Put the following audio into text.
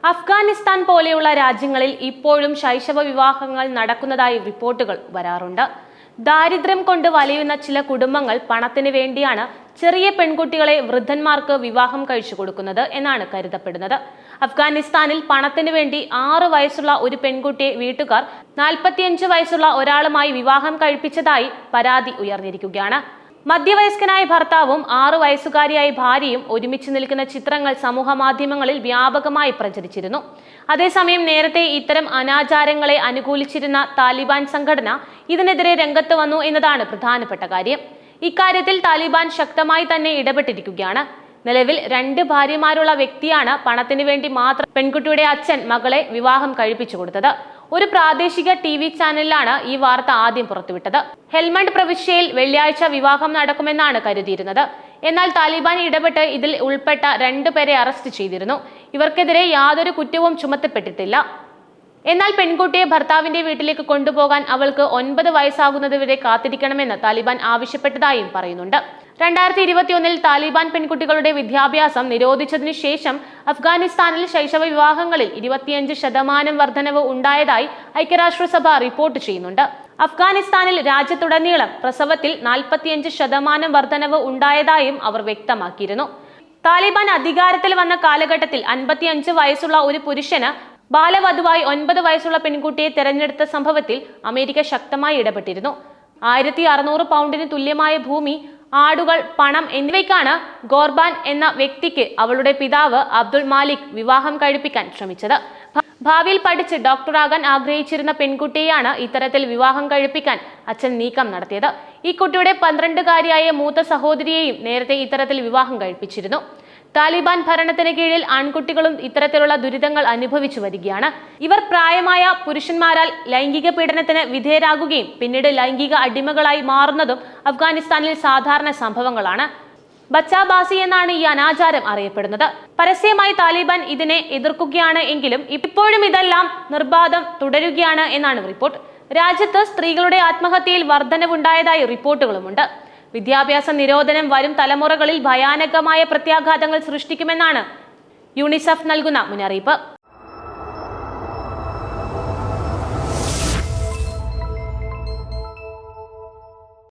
അഫ്ഗാനിസ്ഥാൻ പോലെയുള്ള രാജ്യങ്ങളിൽ ഇപ്പോഴും ശൈശവ വിവാഹങ്ങൾ നടക്കുന്നതായി റിപ്പോർട്ടുകൾ വരാറുണ്ട്. ദാരിദ്ര്യം കൊണ്ട് വലയുന്ന ചില കുടുംബങ്ങൾ പണത്തിന് വേണ്ടിയാണ് ചെറിയ പെൺകുട്ടികളെ വൃദ്ധന്മാർക്ക് വിവാഹം കഴിച്ചു കൊടുക്കുന്നത് എന്നാണ് കരുതപ്പെടുന്നത്. അഫ്ഗാനിസ്ഥാനിൽ പണത്തിന് വേണ്ടി 6 വയസ്സുള്ള ഒരു പെൺകുട്ടിയെ വീട്ടുകാർ 45 വയസ്സുള്ള ഒരാളുമായി വിവാഹം കഴിപ്പിച്ചതായി പരാതി ഉയർന്നിരിക്കുകയാണ്. മധ്യവയസ്കനായ ഭർത്താവും 6 വയസ്സുകാരിയായ ഭാര്യയും ഒരുമിച്ച് നിൽക്കുന്ന ചിത്രങ്ങൾ സമൂഹ മാധ്യമങ്ങളിൽ വ്യാപകമായി പ്രചരിച്ചിരുന്നു. അതേസമയം നേരത്തെ ഇത്തരം അനാചാരങ്ങളെ അനുകൂലിച്ചിരുന്ന താലിബാൻ സംഘടന ഇതിനെതിരെ രംഗത്ത് വന്നു എന്നതാണ് പ്രധാനപ്പെട്ട കാര്യം. ഇക്കാര്യത്തിൽ താലിബാൻ ശക്തമായി തന്നെ ഇടപെട്ടിരിക്കുകയാണ്. നിലവിൽ 2 ഭാര്യമാരുള്ള വ്യക്തിയാണ് പണത്തിന് വേണ്ടി മാത്രം പെൺകുട്ടിയുടെ അച്ഛൻ മകളെ വിവാഹം കഴിപ്പിച്ചു കൊടുത്തത്. ഒരു പ്രാദേശിക TV ചാനലിലാണ് ഈ വാർത്ത ആദ്യം പുറത്തുവിട്ടത്. ഹെൽമണ്ട് പ്രവിശ്യയിൽ വെള്ളിയാഴ്ച വിവാഹം നടക്കുമെന്നാണ് കരുതിയിരുന്നത്. എന്നാൽ താലിബാൻ ഇടപെട്ട് ഇതിൽ ഉൾപ്പെട്ട 2 പേരെ അറസ്റ്റ് ചെയ്തിരുന്നു. ഇവർക്കെതിരെ യാതൊരു കുറ്റവും ചുമത്തപ്പെട്ടിട്ടില്ല. എന്നാൽ പെൺകുട്ടിയെ ഭർത്താവിന്റെ വീട്ടിലേക്ക് കൊണ്ടുപോകാൻ അവൾക്ക് 9 വയസ്സാകുന്നതുവരെ കാത്തിരിക്കണമെന്ന് താലിബാൻ ആവശ്യപ്പെട്ടതായും പറയുന്നുണ്ട്. 2021 താലിബാൻ പെൺകുട്ടികളുടെ വിദ്യാഭ്യാസം നിരോധിച്ചതിനു ശേഷം അഫ്ഗാനിസ്ഥാനിൽ ശൈശവ വിവാഹങ്ങളിൽ 25% വർധനവ് ഉണ്ടായതായി ഐക്യരാഷ്ട്രസഭ റിപ്പോർട്ട് ചെയ്യുന്നുണ്ട്. അഫ്ഗാനിസ്ഥാനിൽ രാജ്യത്തുടനീളം പ്രസവത്തിൽ 45% വർധനവ് ഉണ്ടായതായും അവർ വ്യക്തമാക്കിയിരുന്നു. താലിബാൻ അധികാരത്തിൽ വന്ന കാലഘട്ടത്തിൽ 55 വയസ്സുള്ള ഒരു പുരുഷന് ബാലവധുവായി 9 വയസ്സുള്ള പെൺകുട്ടിയെ തെരഞ്ഞെടുത്ത സംഭവത്തിൽ അമേരിക്ക ശക്തമായി ഇടപെട്ടിരുന്നു. 1600 പൗണ്ടിന് തുല്യമായ ഭൂമി, ആടുകൾ, പണം എന്നിവയ്ക്കാണ് ഗോർബാൻ എന്ന വ്യക്തിക്ക് അവളുടെ പിതാവ് അബ്ദുൾ മാലിക് വിവാഹം കഴിപ്പിക്കാൻ ശ്രമിച്ചത്. ഭാവിയിൽ പഠിച്ച് ഡോക്ടറാകാൻ ആഗ്രഹിച്ചിരുന്ന പെൺകുട്ടിയെയാണ് ഇത്തരത്തിൽ വിവാഹം കഴിപ്പിക്കാൻ അച്ഛൻ നീക്കം നടത്തിയത്. ഈ കുട്ടിയുടെ 12-കാരിയായ മൂത്ത സഹോദരിയെയും നേരത്തെ ഇത്തരത്തിൽ വിവാഹം കഴിപ്പിച്ചിരുന്നു. താലിബാൻ ഭരണത്തിന് കീഴിൽ ആൺകുട്ടികളും ഇത്തരത്തിലുള്ള ദുരിതങ്ങൾ അനുഭവിച്ചു വരികയാണ്. ഇവർ പ്രായമായ പുരുഷന്മാരാൽ ലൈംഗിക പീഡനത്തിന് വിധേയരാകുകയും പിന്നീട് ലൈംഗിക അടിമകളായി മാറുന്നതും അഫ്ഗാനിസ്ഥാനിൽ സാധാരണ സംഭവങ്ങളാണ്. ബച്ചാബാസി എന്നാണ് ഈ അനാചാരം അറിയപ്പെടുന്നത്. പരസ്യമായി താലിബാൻ ഇതിനെ എതിർക്കുകയാണ് എങ്കിലും ഇപ്പോഴും ഇതെല്ലാം നിർബാധം തുടരുകയാണ് എന്നാണ് റിപ്പോർട്ട്. രാജ്യത്ത് സ്ത്രീകളുടെ ആത്മഹത്യയിൽ വർധനവുണ്ടായതായി റിപ്പോർട്ടുകളുമുണ്ട്. വിദ്യാഭ്യാസ നിരോധനം വരും തലമുറകളിൽ ഭയാനകമായ പ്രത്യാഘാതങ്ങൾ സൃഷ്ടിക്കുമെന്നാണ് യുണിസെഫ് നൽകുന്ന മുന്നറിയിപ്പ്.